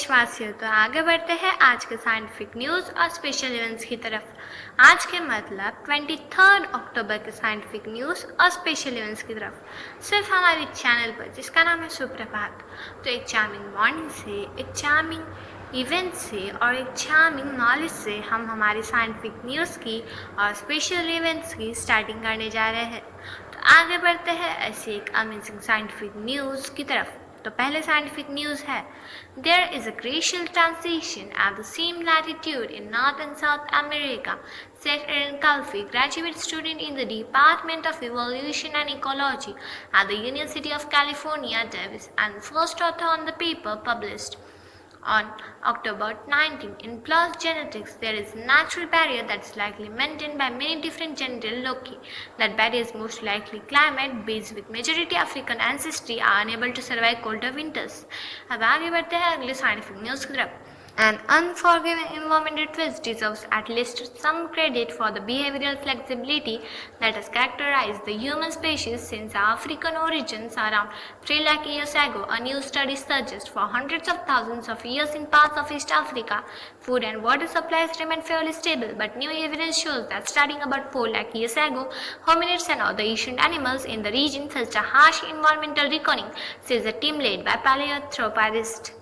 देशवासियों, तो आगे बढ़ते हैं आज के साइंटिफिक न्यूज़ और स्पेशल इवेंट्स की तरफ। आज के मतलब 23 अक्टूबर के साइंटिफिक न्यूज़ और स्पेशल इवेंट्स की तरफ, सिर्फ हमारे चैनल पर जिसका नाम है सुप्रभात। तो एक चार्मिंग मॉर्निंग से, एक चार्मिंग इवेंट से और एक चार्मिंग नॉलेज से हम हमारी साइंटिफिक न्यूज़ की और स्पेशल इवेंट्स की स्टार्टिंग करने जा रहे हैं। तो आगे बढ़ते हैं ऐसी एक अमेजिंग साइंटिफिक न्यूज़ की तरफ। तो पहले साइंटिफिक न्यूज़ है, there is a glacial transition at the same latitude in North and South America, said Erin Calfee, graduate student in the Department of Evolution and Ecology at the University of California, Davis, and first author on the paper published on October 19. In PLOS Genetics, there is a natural barrier that is likely maintained by many different genital loci. That barrier is most likely climate-based, with majority African ancestry are unable to survive colder winters. अब आगे बढ़ते हैं अगले scientific news की तरफ। An unforgiving environmental twist deserves at least some credit for the behavioral flexibility that has characterized the human species since our African origins around 3 lakh years ago. A new study suggests for hundreds of thousands of years in parts of East Africa, food and water supplies remain fairly stable, but new evidence shows that starting about 4 lakh years ago, hominids and other ancient animals in the region faced a harsh environmental reckoning, says a team led by paleoanthropologists.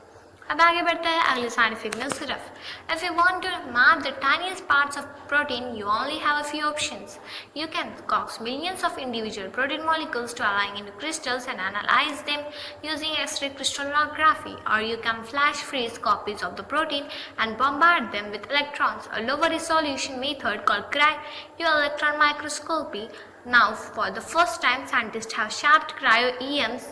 अब आगे बढ़ता है अगले scientific news की तरफ। If you want to map the tiniest parts of protein, you only have a few options. You can coax millions of individual protein molecules to align into crystals and analyze them using X-ray crystallography, or you can flash freeze copies of the protein and bombard them with electrons, a lower resolution method called cryo-electron microscopy. Now, for the first time, scientists have sharp cryo-EMs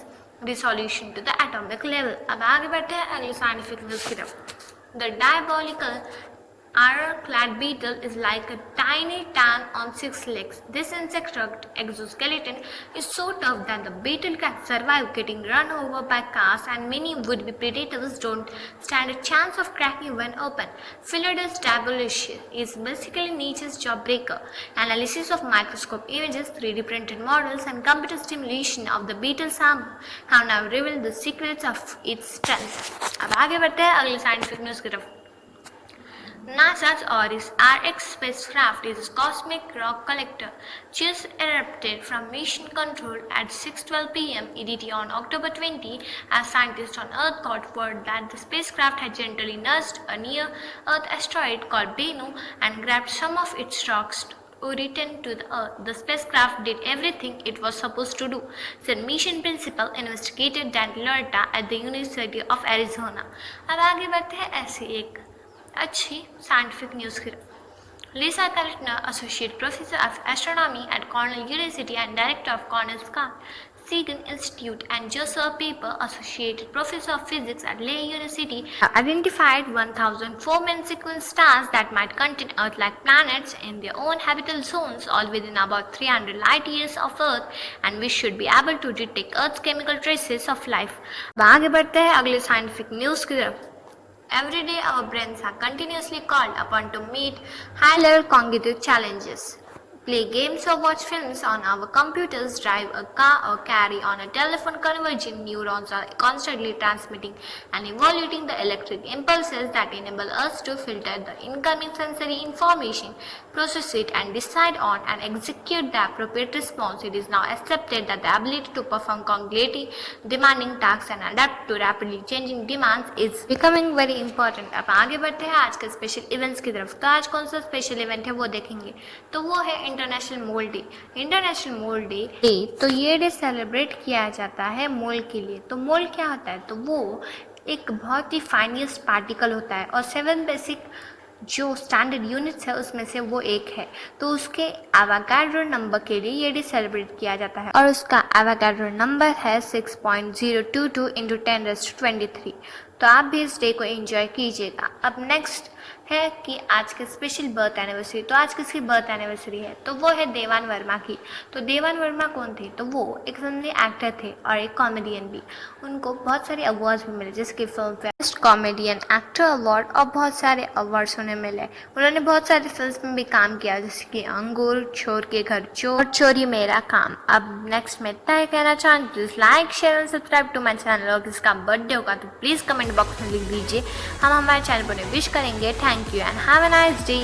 resolution to the atomic level. अब आगे बढ़ते हैं अगले scientific news की तरफ। The diabolical arrow-clad beetle is like a tiny tan on 6 legs. This insect exoskeleton is so tough that the beetle can survive getting run over by cars, and many would-be predators don't stand a chance of cracking one open. Philodus diabolus is basically nature's jawbreaker. Analysis of microscope images, 3D printed models, and computer simulation of the beetle's armor have now revealed the secrets of its strength. अब आगे बढ़ते हैं अगले scientific news की तरफ। NASA's ORIS-RX spacecraft is a cosmic rock collector. Just erupted from mission control at 6:12 p.m. EDT on October 20, as scientists on Earth got word that the spacecraft had gently nudged a near-Earth asteroid called Bennu and grabbed some of its rocks to return to the Earth. The spacecraft did everything it was supposed to do, said mission principal investigator Dan Loretta at the University of Arizona. अब आगे बढ़ते हैं ऐसी एक अच्छी scientific news की तरफ। Lisa Kaltner, Associate Professor of Astronomy at Cornell University and Director of Cornell's Carl Sagan Institute, and Joseph Paper, Associate Professor of Physics at Lehigh University, have identified 1,004 main sequence stars that might contain Earth-like planets in their own habitable zones, all within about 300 light years of Earth, and we should be able to detect Earth's chemical traces of life. आगे बढ़ते हैं अगले scientific news की तरफ। Every day our brains are continuously called upon to meet high-level cognitive challenges. Play games or watch films on our computers, drive a car or carry on a telephone. Convergent neurons are constantly transmitting and evaluating the electric impulses that enable us to filter the incoming sensory information, process it and decide on and execute the appropriate response. It is now accepted that the ability to perform cognitively demanding tasks and adapt to rapidly changing demands is becoming very important. अब आगे बढ़ते हैं आज के special events की तरफ। तो आज कौन सा स्पेशल इवेंट है वो देखेंगे। तो वो है इंटरनेशनल मोल डे। इंटरनेशनल मोल डे तो ये डे सेलिब्रेट किया जाता है मोल के लिए। तो मोल क्या होता है? तो वो एक बहुत ही फाइनेस्ट पार्टिकल होता है और 7 बेसिक जो स्टैंडर्ड यूनिट्स है उसमें से वो एक है। तो उसके एवोगाड्रो नंबर के लिए ये डे सेलिब्रेट किया जाता है और उसका एवोगाड्रो नंबर है 6.022 × 10⁻23। तो आप भी इस डे को एंजॉय कीजिएगा। अब नेक्स्ट है कि आज के स्पेशल बर्थ एनिवर्सरी, तो आज किसकी बर्थ एनिवर्सरी है, तो वो है देवान वर्मा की। तो देवान वर्मा कौन थे, तो वो एक फिल्मी एक्टर थे और एक कॉमेडियन भी। उनको बहुत सारे अवार्ड्स भी मिले, जैसे कि film fair best comedian actor award और बहुत सारे अवार्ड्स उन्हें मिले। उन्होंने बहुत सारी फिल्म में भी काम किया, जैसे कि अंगूर, चोर के घर चोर, चोरी मेरा काम। अब नेक्स्ट मैं इतना ही कहना चाहूँ, please like share and subscribe to my channel. और किसका बर्थडे होगा तो प्लीज़ कमेंट बॉक्स में लिख दीजिए, हम हमारे चैनल पर विश करेंगे। Thank you and have a nice day.